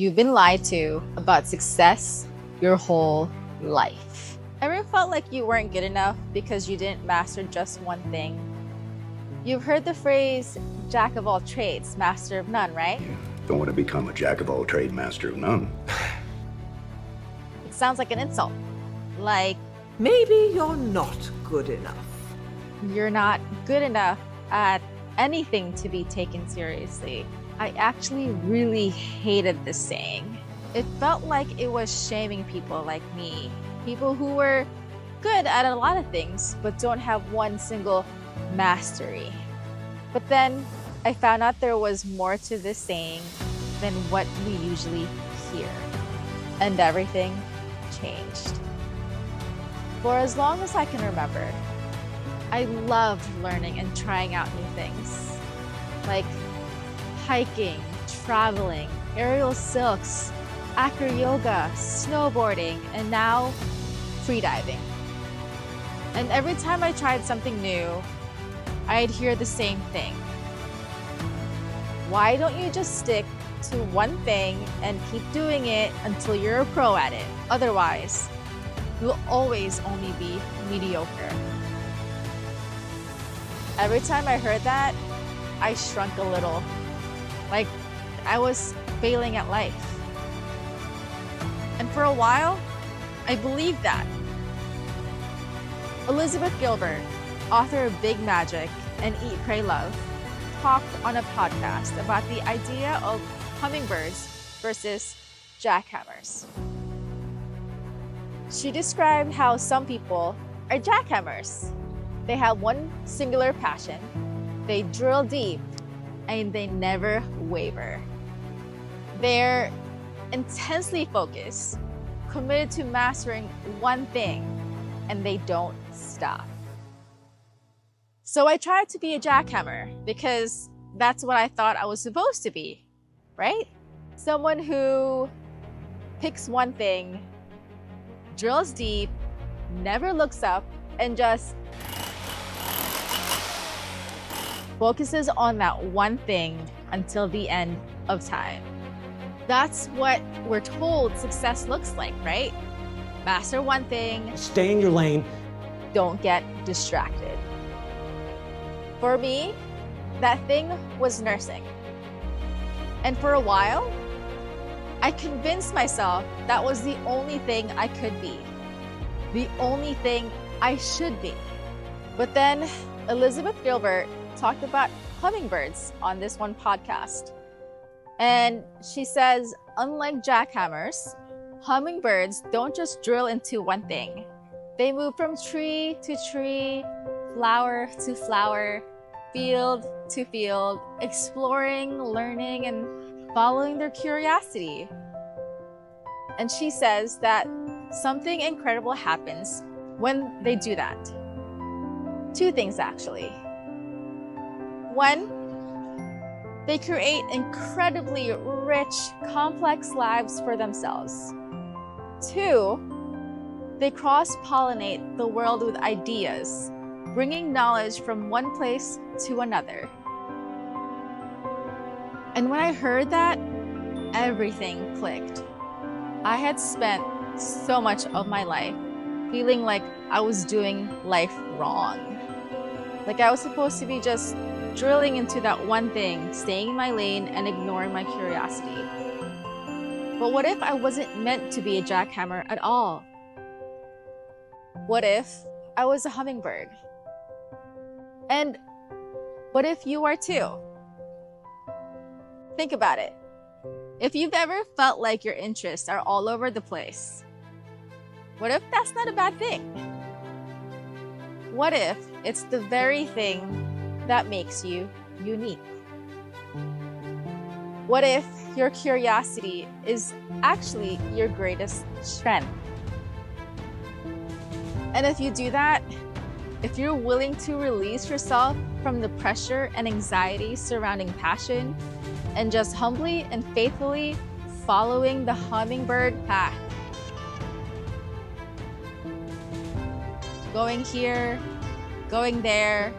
You've been lied to about success your whole life. Ever felt like you weren't good enough because you didn't master just one thing? You've heard the phrase, jack of all trades, master of none, right? Don't want to become a jack of all trade, master of none. It sounds like an insult. Like, maybe you're not good enough. You're not good enough at anything to be taken seriously. I actually really hated this saying. It felt like it was shaming people like me, people who were good at a lot of things but don't have one single mastery. But then I found out there was more to this saying than what we usually hear, and everything changed. For as long as I can remember, I loved learning and trying out new things, like hiking, traveling, aerial silks, acro yoga, snowboarding, and now freediving. And every time I tried something new, I'd hear the same thing. Why don't you just stick to one thing and keep doing it until you're a pro at it? Otherwise, you'll always only be mediocre. Every time I heard that, I shrunk a little, like I was failing at life. And for a while, I believed that. Elizabeth Gilbert, author of Big Magic and Eat, Pray, Love, talked on a podcast about the idea of hummingbirds versus jackhammers. She described how some people are jackhammers. They have one singular passion, they drill deep, and they never waver. They're intensely focused, committed to mastering one thing, and they don't stop. So I tried to be a jackhammer because that's what I thought I was supposed to be, right? Someone who picks one thing, drills deep, never looks up, and just focuses on that one thing until the end of time. That's what we're told success looks like, right? Master one thing. Stay in your lane. Don't get distracted. For me, that thing was nursing. And for a while, I convinced myself that was the only thing I could be, the only thing I should be. But then Elizabeth Gilbert talked about hummingbirds on this one podcast. And she says, unlike jackhammers, hummingbirds don't just drill into one thing. They move from tree to tree, flower to flower, field to field, exploring, learning, and following their curiosity. And she says that something incredible happens when they do that. Two things, actually. One, they create incredibly rich, complex lives for themselves. Two, they cross-pollinate the world with ideas, bringing knowledge from one place to another. And when I heard that, everything clicked. I had spent so much of my life feeling like I was doing life wrong. Like I was supposed to be just drilling into that one thing, staying in my lane and ignoring my curiosity. But what if I wasn't meant to be a jackhammer at all? What if I was a hummingbird? And what if you are too? Think about it. If you've ever felt like your interests are all over the place, what if that's not a bad thing? What if it's the very thing that makes you unique? What if your curiosity is actually your greatest strength? And if you do that, if you're willing to release yourself from the pressure and anxiety surrounding passion and just humbly and faithfully following the hummingbird path, going here, going there,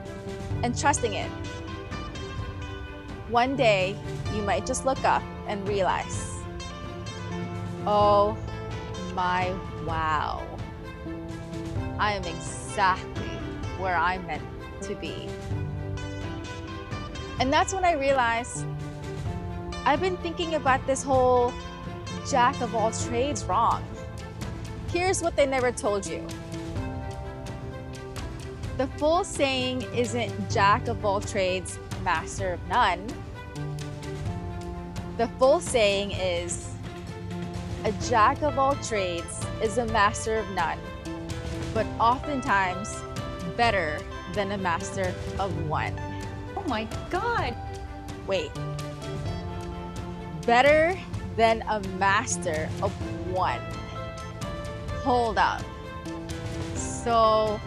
and trusting it, one day you might just look up and realize Oh my wow. I am exactly where I'm meant to be. And that's when I realized I've been thinking about this whole jack of all trades wrong. Here's what they never told you. The full saying isn't jack of all trades, master of none. The full saying is a jack of all trades is a master of none, but oftentimes better than a master of one. Oh my God. Wait. Better than a master of one. Hold up. So,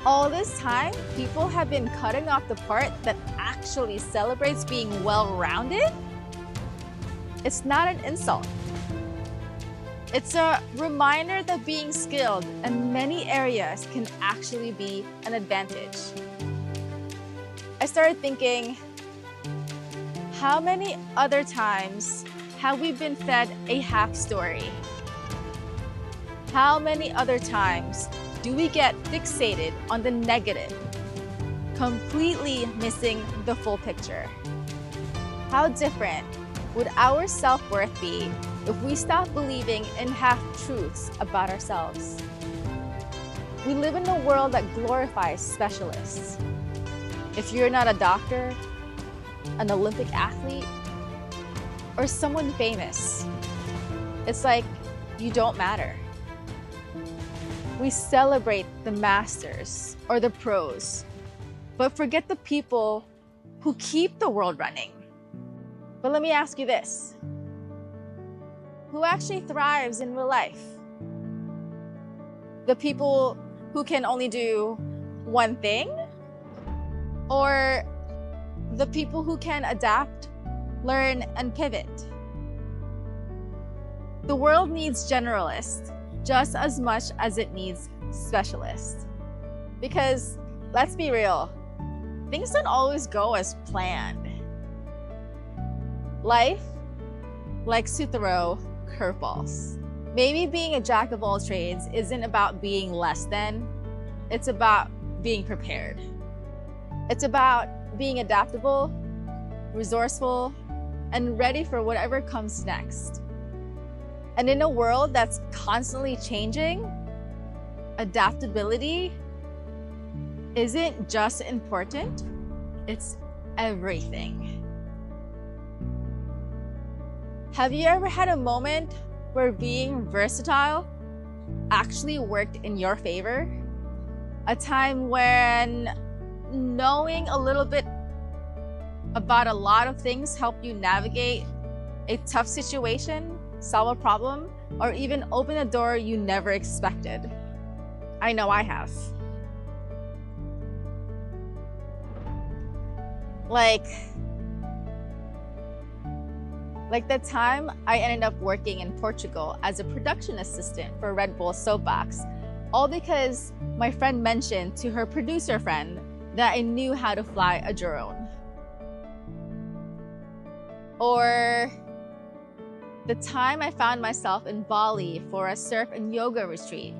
all this time, people have been cutting off the part that actually celebrates being well-rounded? It's not an insult. It's a reminder that being skilled in many areas can actually be an advantage. I started thinking, how many other times have we been fed a half story? How many other times do we get fixated on the negative, completely missing the full picture? How different would our self-worth be if we stopped believing in half-truths about ourselves? We live in a world that glorifies specialists. If you're not a doctor, an Olympic athlete, or someone famous, it's like you don't matter. We celebrate the masters or the pros, but forget the people who keep the world running. But let me ask you this. Who actually thrives in real life? The people who can only do one thing? Or the people who can adapt, learn, and pivot? The world needs generalists just as much as it needs specialists. Because, let's be real, things don't always go as planned. Life likes to throw curveballs. Maybe being a jack of all trades isn't about being less than, it's about being prepared. It's about being adaptable, resourceful, and ready for whatever comes next. And in a world that's constantly changing, adaptability isn't just important, it's everything. Have you ever had a moment where being versatile actually worked in your favor? A time when knowing a little bit about a lot of things helped you navigate a tough situation, solve a problem, or even open a door you never expected? I know I have. Like the time I ended up working in Portugal as a production assistant for Red Bull Soapbox, all because my friend mentioned to her producer friend that I knew how to fly a drone. Or the time I found myself in Bali for a surf and yoga retreat,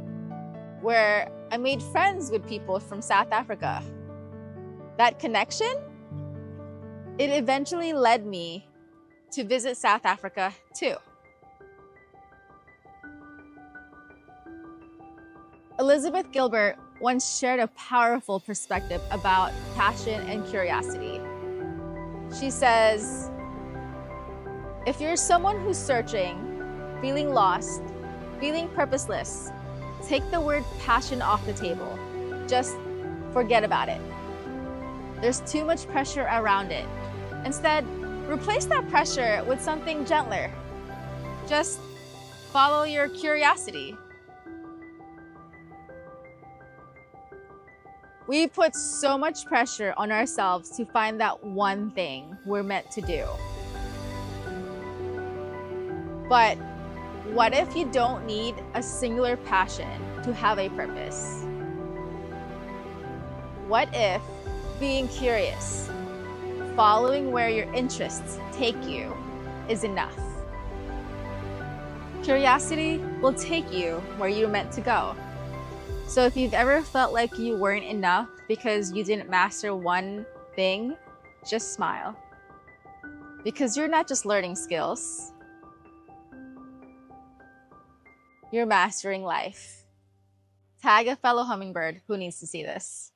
where I made friends with people from South Africa. That connection, it eventually led me to visit South Africa too. Elizabeth Gilbert once shared a powerful perspective about passion and curiosity. She says, if you're someone who's searching, feeling lost, feeling purposeless, take the word passion off the table. Just forget about it. There's too much pressure around it. Instead, replace that pressure with something gentler. Just follow your curiosity. We put so much pressure on ourselves to find that one thing we're meant to do. But what if you don't need a singular passion to have a purpose? What if being curious, following where your interests take you, is enough? Curiosity will take you where you're meant to go. So if you've ever felt like you weren't enough because you didn't master one thing, just smile. Because you're not just learning skills, you're mastering life. Tag a fellow hummingbird who needs to see this.